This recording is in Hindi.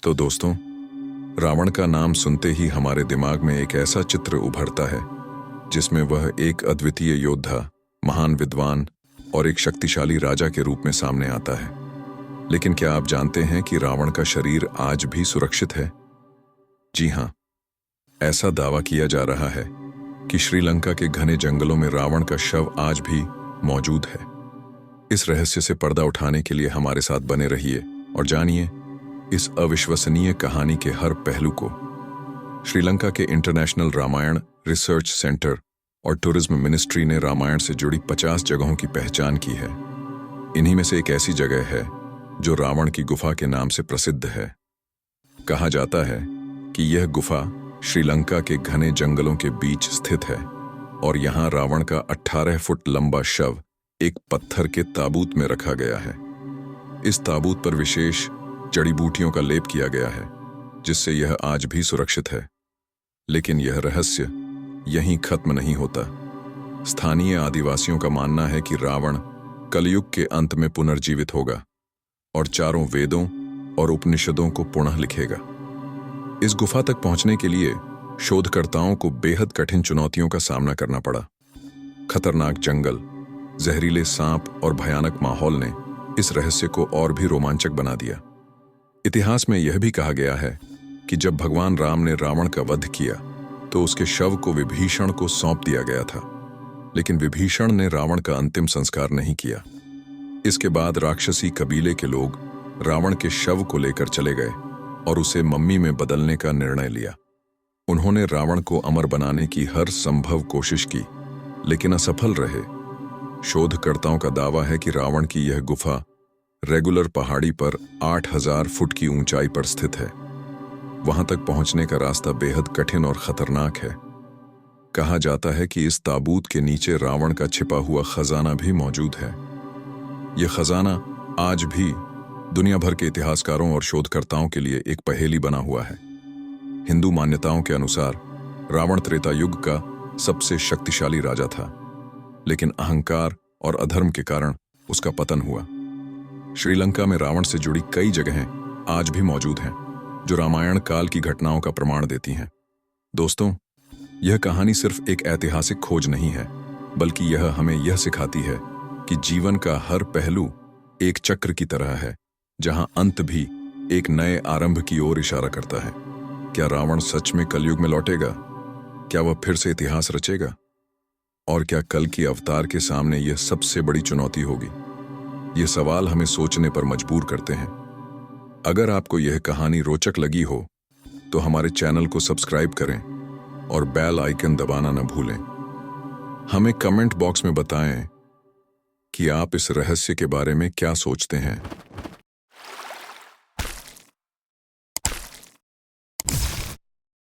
तो दोस्तों, रावण का नाम सुनते ही हमारे दिमाग में एक ऐसा चित्र उभरता है जिसमें वह एक अद्वितीय योद्धा, महान विद्वान और एक शक्तिशाली राजा के रूप में सामने आता है। लेकिन क्या आप जानते हैं कि रावण का शरीर आज भी सुरक्षित है? जी हां, ऐसा दावा किया जा रहा है कि श्रीलंका के घने जंगलों में रावण का शव आज भी मौजूद है। इस रहस्य से पर्दा उठाने के लिए हमारे साथ बने रहिए और जानिए इस अविश्वसनीय कहानी के हर पहलू को। श्रीलंका के इंटरनेशनल रामायण रिसर्च सेंटर और टूरिज्म मिनिस्ट्री ने रामायण से जुड़ी 50 जगहों की पहचान की है। इन्हीं में से एक ऐसी जगह है जो रावण की गुफा के नाम से प्रसिद्ध है। कहा जाता है कि यह गुफा श्रीलंका के घने जंगलों के बीच स्थित है और यहाँ रावण का 18 फुट लंबा शव एक पत्थर के ताबूत में रखा गया है। इस ताबूत पर विशेष जड़ी बूटियों का लेप किया गया है जिससे यह आज भी सुरक्षित है। लेकिन यह रहस्य यहीं खत्म नहीं होता। स्थानीय आदिवासियों का मानना है कि रावण कलयुग के अंत में पुनर्जीवित होगा और चारों वेदों और उपनिषदों को पुनः लिखेगा। इस गुफा तक पहुंचने के लिए शोधकर्ताओं को बेहद कठिन चुनौतियों का सामना करना पड़ा। खतरनाक जंगल, जहरीले सांप और भयानक माहौल ने इस रहस्य को और भी रोमांचक बना दिया। इतिहास में यह भी कहा गया है कि जब भगवान राम ने रावण का वध किया तो उसके शव को विभीषण को सौंप दिया गया था, लेकिन विभीषण ने रावण का अंतिम संस्कार नहीं किया। इसके बाद राक्षसी कबीले के लोग रावण के शव को लेकर चले गए और उसे मम्मी में बदलने का निर्णय लिया। उन्होंने रावण को अमर बनाने की हर संभव कोशिश की, लेकिन असफल रहे। शोधकर्ताओं का दावा है कि रावण की यह गुफा रेगुलर पहाड़ी पर 8000 फुट की ऊंचाई पर स्थित है। वहां तक पहुंचने का रास्ता बेहद कठिन और खतरनाक है। कहा जाता है कि इस ताबूत के नीचे रावण का छिपा हुआ खजाना भी मौजूद है। यह खजाना आज भी दुनिया भर के इतिहासकारों और शोधकर्ताओं के लिए एक पहेली बना हुआ है। हिंदू मान्यताओं के अनुसार रावण त्रेता युग का सबसे शक्तिशाली राजा था, लेकिन अहंकार और अधर्म के कारण उसका पतन हुआ। श्रीलंका में रावण से जुड़ी कई जगहें आज भी मौजूद हैं जो रामायण काल की घटनाओं का प्रमाण देती हैं। दोस्तों, यह कहानी सिर्फ एक ऐतिहासिक खोज नहीं है, बल्कि यह हमें यह सिखाती है कि जीवन का हर पहलू एक चक्र की तरह है, जहां अंत भी एक नए आरंभ की ओर इशारा करता है। क्या रावण सच में कलयुग में लौटेगा? क्या वह फिर से इतिहास रचेगा? और क्या कल की अवतार के सामने यह सबसे बड़ी चुनौती होगी? ये सवाल हमें सोचने पर मजबूर करते हैं। अगर आपको यह कहानी रोचक लगी हो तो हमारे चैनल को सब्सक्राइब करें और बेल आइकन दबाना न भूलें। हमें कमेंट बॉक्स में बताएं कि आप इस रहस्य के बारे में क्या सोचते हैं।